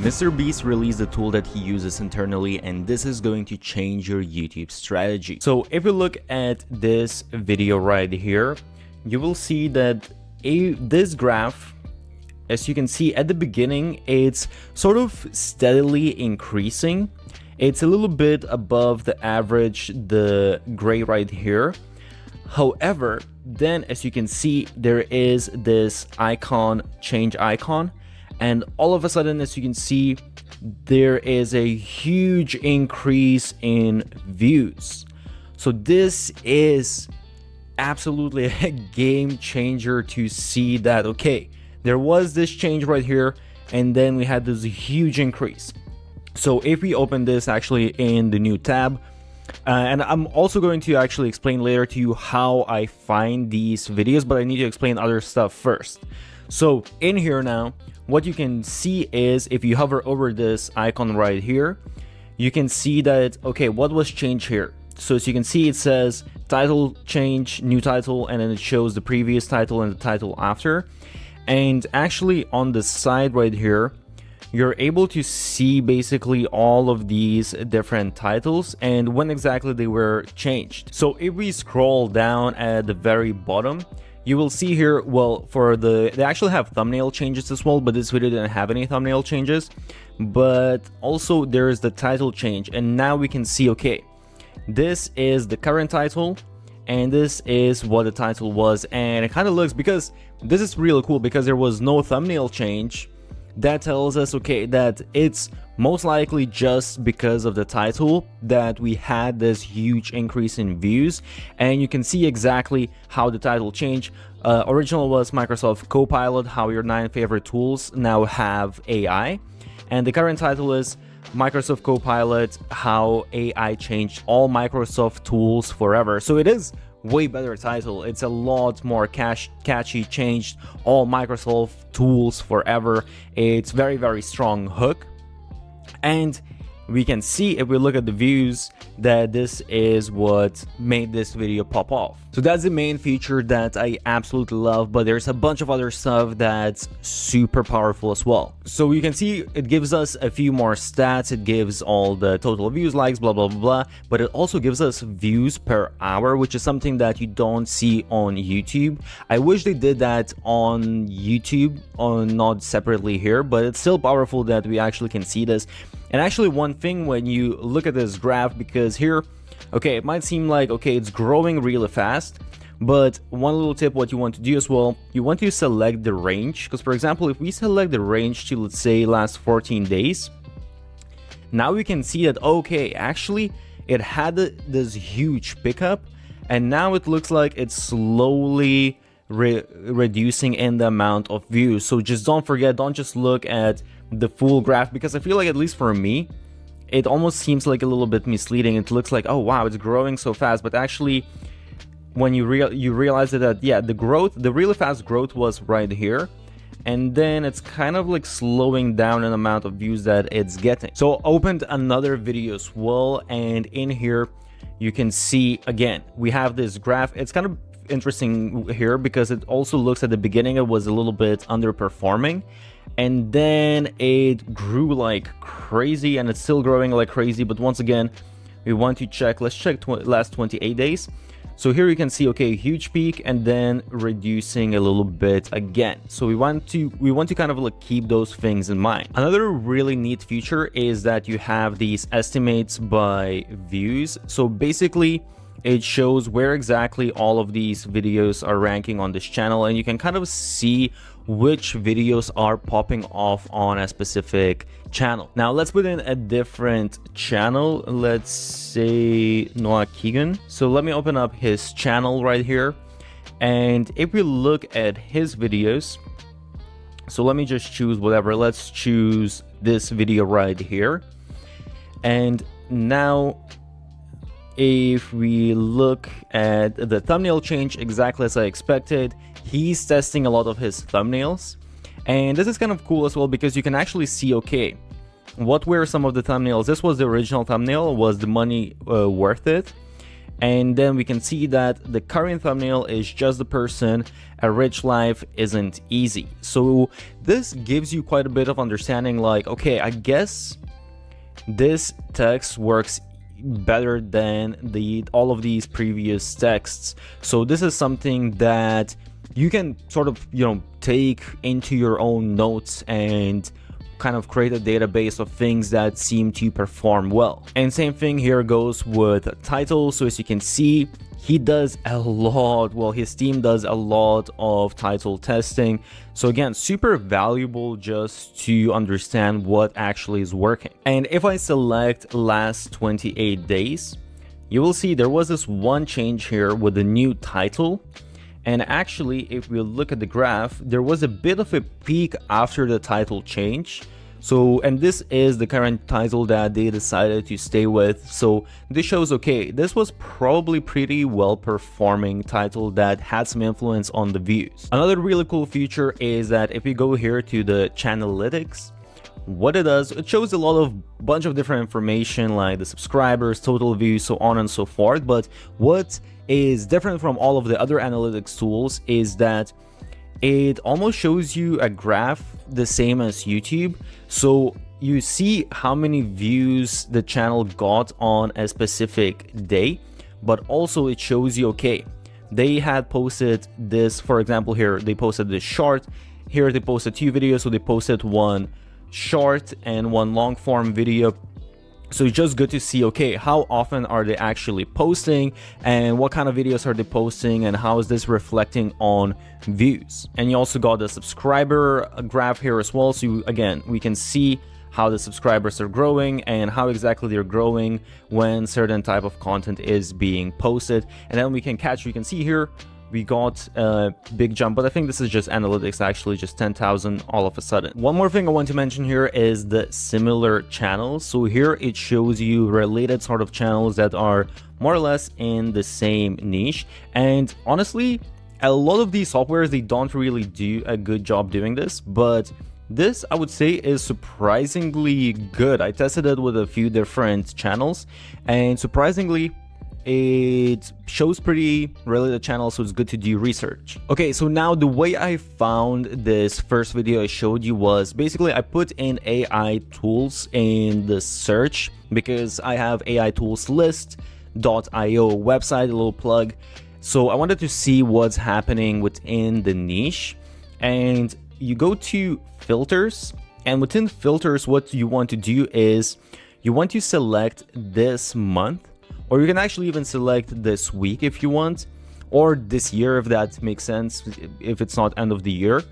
MrBeast released a tool that he uses internally, and this is going to change your YouTube strategy. So if we look at this video right here, you will see that this graph, as you can see at the beginning, it's sort of steadily increasing. It's a little bit above the average, the gray right here. However, then as you can see, there is this icon, change icon, and all of a sudden, as you can see, there is a huge increase in views. So this is absolutely a game changer to see that, okay, there was this change right here, and then we had this huge increase. So if we open this actually in the new tab, and I'm also going to actually explain later to you how I find these videos, but I need to explain other stuff first. So in here now, what you can see is if you hover over this icon right here, you can see that, okay, what was changed here? So as you can see, it says title change, new title, and then it shows the previous title and the title after. And actually on the side right here, you're able to see basically all of these different titles and when exactly they were changed. So if we scroll down at the very bottom, you will see here, well, they actually have thumbnail changes as well, but this video didn't have any thumbnail changes. But also there is the title change, and now we can see, okay, this is the current title, and this is what the title was. And it kind of looks, because this is really cool, because there was no thumbnail change. That tells us, okay, that it's most likely just because of the title that we had this huge increase in views. And you can see exactly how the title changed. Original was Microsoft Copilot, how your 9 favorite tools now have AI. And the current title is Microsoft Copilot, how AI changed all Microsoft tools forever. So it is way better title. It's a lot more catchy, changed all Microsoft tools forever. It's very, very strong hook. And we can see, if we look at the views, that this is what made this video pop off. So that's the main feature that I absolutely love, but there's a bunch of other stuff that's super powerful as well. So you can see it gives us a few more stats. It gives all the total views, likes, blah, blah, blah, blah, but it also gives us views per hour, which is something that you don't see on YouTube. I wish they did that on YouTube, not separately here, but it's still powerful that we actually can see this. And actually, one thing when you look at this graph, because here, okay, it might seem like, okay, it's growing really fast, but one little tip what you want to do as well, you want to select the range, because for example, if we select the range to, let's say, last 14 days, now we can see that, okay, actually it had this huge pickup, and now it looks like it's slowly reducing in the amount of views. So just don't forget, don't just look at the full graph, because I feel like, at least for me, it almost seems like a little bit misleading. It looks like, oh wow, it's growing so fast, but actually when you realize that, yeah, the really fast growth was right here, and then it's kind of like slowing down in the amount of views that it's getting. So I opened another video as well, and in here you can see, again, we have this graph. It's kind of interesting here because it also looks at the beginning it was a little bit underperforming, and then it grew like crazy, and it's still growing like crazy. But once again, we want to check, let's check last 28 days. So here you can see, okay, huge peak and then reducing a little bit again. So we want to kind of like keep those things in mind. Another really neat feature is that you have these estimates by views. So basically it shows where exactly all of these videos are ranking on this channel, and you can kind of see which videos are popping off on a specific channel. Now let's put in a different channel. Let's say Noah Keegan. So let me open up his channel right here, and if we look at his videos, so let me just choose whatever. Let's choose this video right here. And now if we look at the thumbnail change, exactly as I expected, he's testing a lot of his thumbnails. And this is kind of cool as well, because you can actually see, okay, what were some of the thumbnails. This was the original thumbnail. Was the money worth it? And then we can see that the current thumbnail is just the person, a rich life isn't easy. So this gives you quite a bit of understanding, like, okay, I guess this text works better than all of these previous texts. So this is something that you can sort of, take into your own notes and kind of create a database of things that seem to perform well. And same thing here goes with titles. So as you can see, he does a lot, well, his team does a lot of title testing. So again, super valuable just to understand what actually is working. And if I select last 28 days, you will see there was this one change here with the new title. And actually, if we look at the graph, there was a bit of a peak after the title change. So, and this is the current title that they decided to stay with. So this shows, okay, this was probably pretty well performing title that had some influence on the views. Another really cool feature is that if we go here to the Channelytics, what it does, it shows a lot of bunch of different information like the subscribers, total views, so on and so forth. But what is different from all of the other analytics tools is that it almost shows you a graph the same as YouTube. So you see how many views the channel got on a specific day, but also it shows you, okay, they had posted this, for example, here they posted this short, here they posted 2 videos, so they posted one short and one long form video. So it's just good to see, okay, how often are they actually posting and what kind of videos are they posting and how is this reflecting on views. And you also got the subscriber graph here as well. So again, we can see how the subscribers are growing and how exactly they're growing when certain type of content is being posted. And then we can see here, we got a big jump, but I think this is just analytics, actually just 10,000 all of a sudden. One more thing I want to mention here is the similar channels. So here it shows you related sort of channels that are more or less in the same niche. And honestly, a lot of these softwares, they don't really do a good job doing this, but this I would say is surprisingly good. I tested it with a few different channels and surprisingly, it shows pretty related channels, so it's good to do research. Okay, so now the way I found this first video I showed you was basically I put in AI tools in the search because I have AI tools list.io website, a little plug. So I wanted to see what's happening within the niche, and you go to filters, and within filters what you want to do is you want to select this month, or you can actually even select this week if you want, or this year if that makes sense, if it's not end of the year.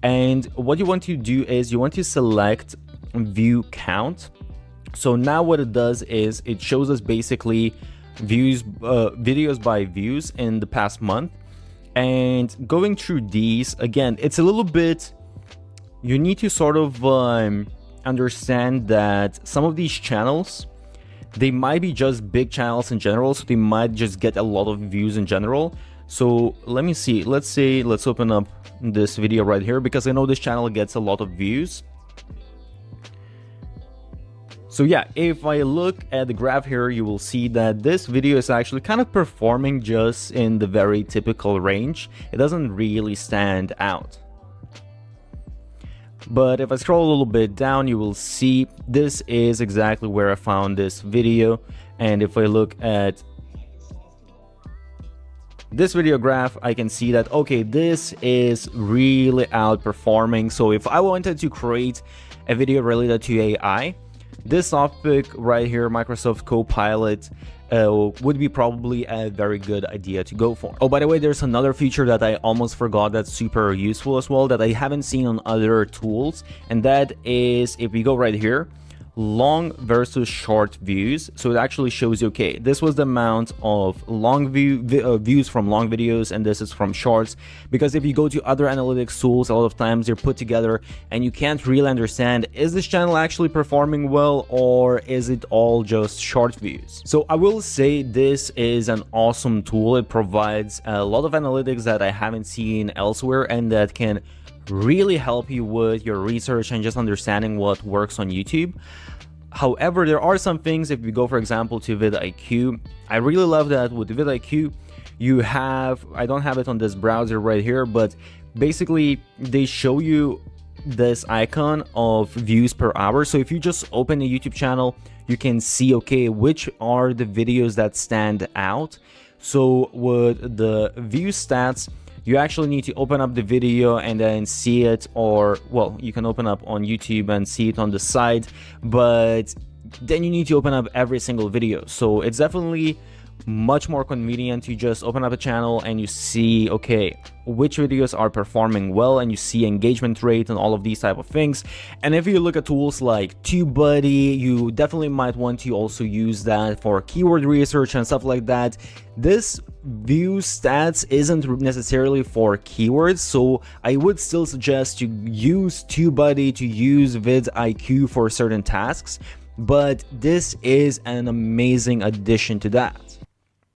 And what you want to do is you want to select view count. So now what it does is it shows us basically views, videos by views in the past month. And going through these, again, it's a little bit, you need to sort of understand that some of these channels, they might be just big channels in general, so they might just get a lot of views in general. So let me see, let's open up this video right here because I know this channel gets a lot of views. So yeah, if I look at the graph here, you will see that this video is actually kind of performing just in the very typical range. It doesn't really stand out. But if I scroll a little bit down, you will see this is exactly where I found this video. And if I look at this video graph, I can see that, okay, this is really outperforming. So if I wanted to create a video related to AI, this topic right here, Microsoft Copilot, would be probably a very good idea to go for. Oh, by the way, there's another feature that I almost forgot that's super useful as well that I haven't seen on other tools, and that is if we go right here, long versus short views. So it actually shows you, okay, this was the amount of long views from long videos, and this is from shorts. Because if you go to other analytics tools, a lot of times they're put together and you can't really understand, is this channel actually performing well or is it all just short views? So I will say this is an awesome tool. It provides a lot of analytics that I haven't seen elsewhere and that can really help you with your research and just understanding what works on YouTube. However, there are some things. If we go, for example, to VidIQ, I really love that with VidIQ you have, I don't have it on this browser right here, but basically they show you this icon of views per hour. So if you just open a YouTube channel, you can see, okay, which are the videos that stand out. So with the Viewstats, you actually need to open up the video and then see it, or well, you can open up on YouTube and see it on the side, but then you need to open up every single video. So it's definitely much more convenient. You just open up a channel and you see, okay, which videos are performing well, and you see engagement rate and all of these type of things. And if you look at tools like TubeBuddy, you definitely might want to also use that for keyword research and stuff like that. This Viewstats isn't necessarily for keywords, so I would still suggest to use TubeBuddy, to use VidIQ for certain tasks, but this is an amazing addition to that.